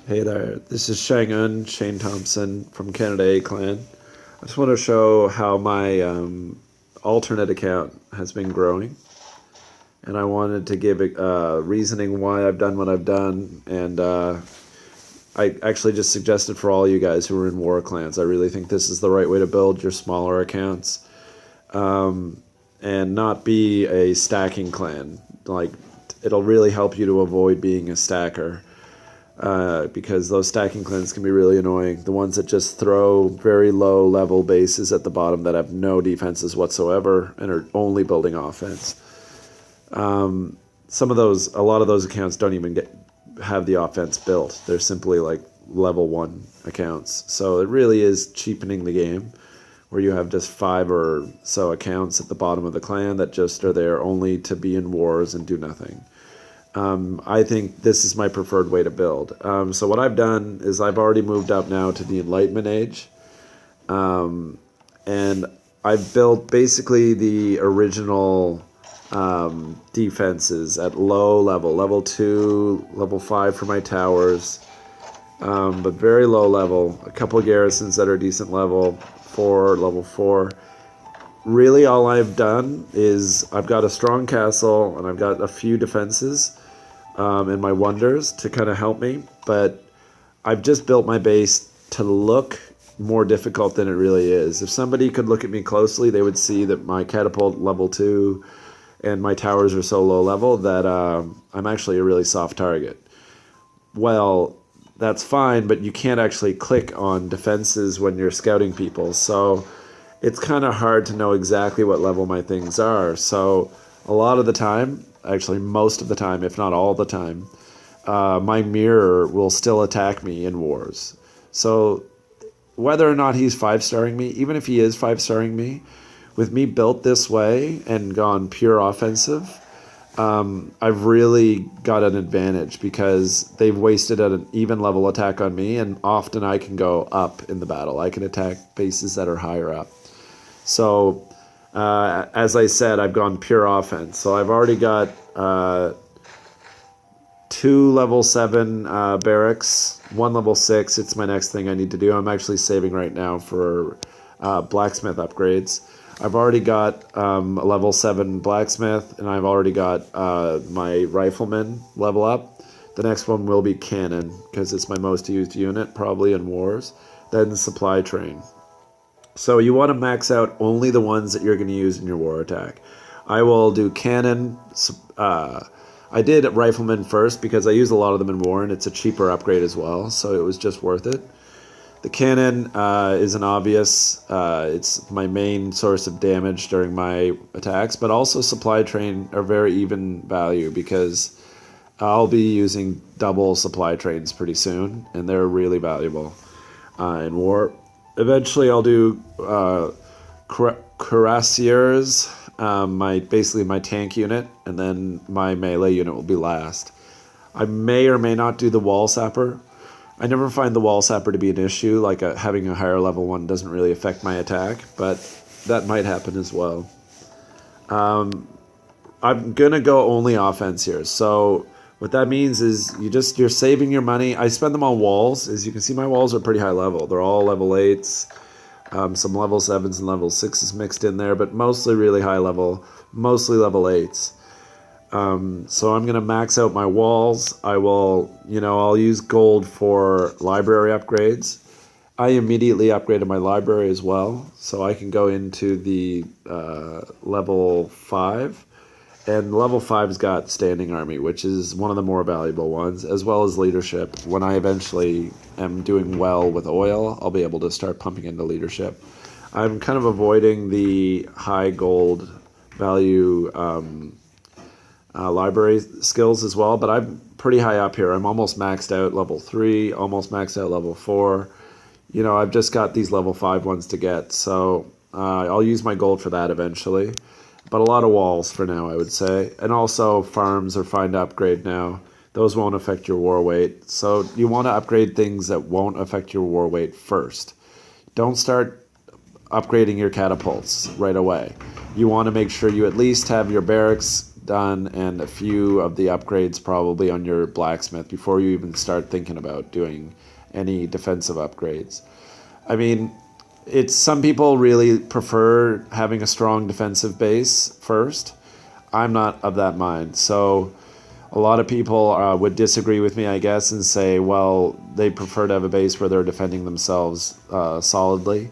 Hey there, this is Shane Thompson from Canada A Clan. I just want to show how my alternate account has been growing, and I wanted to give reasoning why I've done what I've done, and I actually just suggested for all you guys who are in war clans. I really think this is the right way to build your smaller accounts, and not be a stacking clan. Like, it'll really help you to avoid being a stacker. Because those stacking clans can be really annoying. The ones that just throw very low level bases at the bottom that have no defenses whatsoever and are only building offense. A lot of those accounts don't even have the offense built. They're simply like level 1 accounts. So it really is cheapening the game, where you have just 5 or so accounts at the bottom of the clan that just are there only to be in wars and do nothing. I think this is my preferred way to build. So what I've done is I've already moved up now to the Enlightenment Age. And I've built basically the original defenses at low level. Level 2, level 5 for my towers. But very low level. A couple of garrisons that are decent level 4, level 4. Really all I've done is I've got a strong castle and I've got a few defenses and my wonders to kind of help me, but I've just built my base to look more difficult than it really is. If somebody could look at me closely, they would see that my catapult level 2 and my towers are so low level that I'm actually a really soft target. Well, that's fine, but you can't actually click on defenses when you're scouting people, so it's kind of hard to know exactly what level my things are. So a lot of the time, actually most of the time, if not all the time, my mirror will still attack me in wars. So whether or not he's 5-starring me, even if he is 5-starring me, with me built this way and gone pure offensive, I've really got an advantage because they've wasted an even level attack on me, and often I can go up in the battle. I can attack bases that are higher up. So, as I said, I've gone pure offense. So I've already got 2 level 7 barracks, 1 level 6. It's my next thing I need to do. I'm actually saving right now for blacksmith upgrades. I've already got a level 7 blacksmith, and I've already got my rifleman level up. The next one will be cannon, because it's my most used unit, probably in wars. Then supply train. So you want to max out only the ones that you're going to use in your war attack. I will do cannon. I did rifleman first because I use a lot of them in war, and it's a cheaper upgrade as well, so it was just worth it. The cannon is an obvious. It's my main source of damage during my attacks, but also supply train are very even value because I'll be using double supply trains pretty soon, and they're really valuable in war. Eventually, I'll do cuirassiers, basically my tank unit, and then my melee unit will be last. I may or may not do the wall sapper. I never find the wall sapper to be an issue. Like having a higher level one doesn't really affect my attack, but that might happen as well. I'm gonna go only offense here. So what that means is you're saving your money. I spend them on walls. As you can see, my walls are pretty high level. They're all level 8s, some level 7s and level 6s mixed in there, but mostly really high level, mostly level 8s. So I'm going to max out my walls. I'll use gold for library upgrades. I immediately upgraded my library as well, so I can go into the level 5. And level 5's got standing army, which is one of the more valuable ones, as well as leadership. When I eventually am doing well with oil, I'll be able to start pumping into leadership. I'm kind of avoiding the high gold value library skills as well, but I'm pretty high up here. I'm almost maxed out level 3, almost maxed out level 4. I've just got these level 5 ones to get, so I'll use my gold for that eventually. But a lot of walls for now, I would say. And also farms are fine to upgrade now. Those won't affect your war weight. So you want to upgrade things that won't affect your war weight first. Don't start upgrading your catapults right away. You want to make sure you at least have your barracks done and a few of the upgrades probably on your blacksmith before you even start thinking about doing any defensive upgrades. I mean, it's some people really prefer having a strong defensive base first. I'm not of that mind. So a lot of people would disagree with me, I guess, and say, well, they prefer to have a base where they're defending themselves solidly.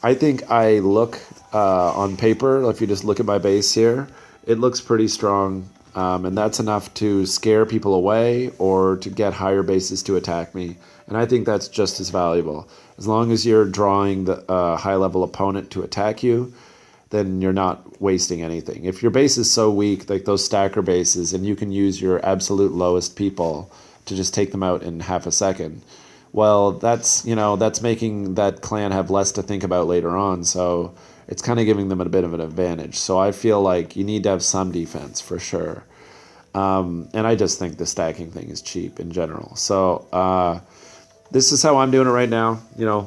I think I look on paper, if you just look at my base here, it looks pretty strong, and that's enough to scare people away or to get higher bases to attack me. And I think that's just as valuable. As long as you're drawing the high-level opponent to attack you, then you're not wasting anything. If your base is so weak, like those stacker bases, and you can use your absolute lowest people to just take them out in half a second, well, that's making that clan have less to think about later on, so it's kind of giving them a bit of an advantage. So I feel like you need to have some defense for sure. And I just think the stacking thing is cheap in general. So this is how I'm doing it right now.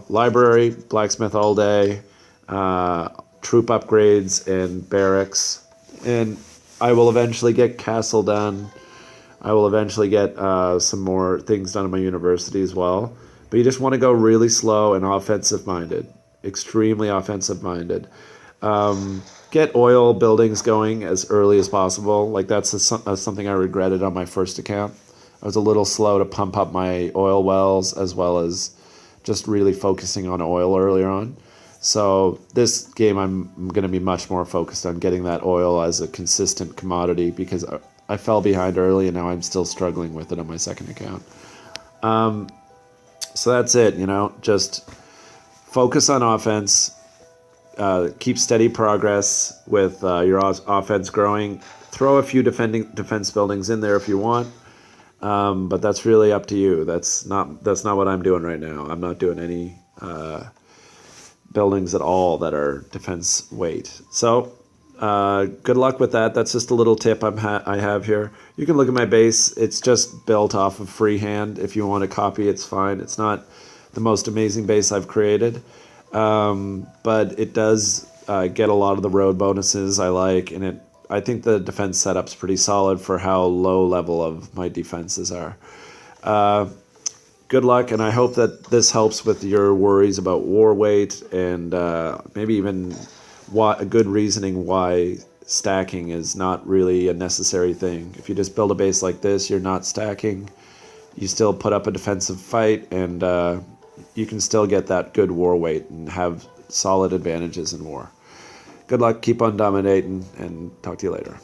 Library, blacksmith all day, troop upgrades and barracks, and I will eventually get castle done. I will eventually get some more things done in my university as well. But you just want to go really slow and offensive-minded, extremely offensive-minded. Get oil buildings going as early as possible. Like that's something I regretted on my first account. I was a little slow to pump up my oil wells as well as just really focusing on oil earlier on. So this game I'm going to be much more focused on getting that oil as a consistent commodity because I fell behind early and now I'm still struggling with it on my second account. So that's it, just focus on offense, keep steady progress with your offense growing. Throw a few defense buildings in there if you want, but that's really up to you. That's not what I'm doing right now. I'm not doing any buildings at all that are defense weight. So good luck with that. That's just a little tip I have here. You can look at my base. It's just built off of freehand. If you want to copy, it's fine. It's not the most amazing base I've created, but it does get a lot of the road bonuses I like, and I think the defense setup's pretty solid for how low level of my defenses are. Good luck, and I hope that this helps with your worries about war weight and maybe even a good reasoning why stacking is not really a necessary thing. If you just build a base like this, you're not stacking. You still put up a defensive fight, and you can still get that good war weight and have solid advantages in war. Good luck, keep on dominating, and talk to you later.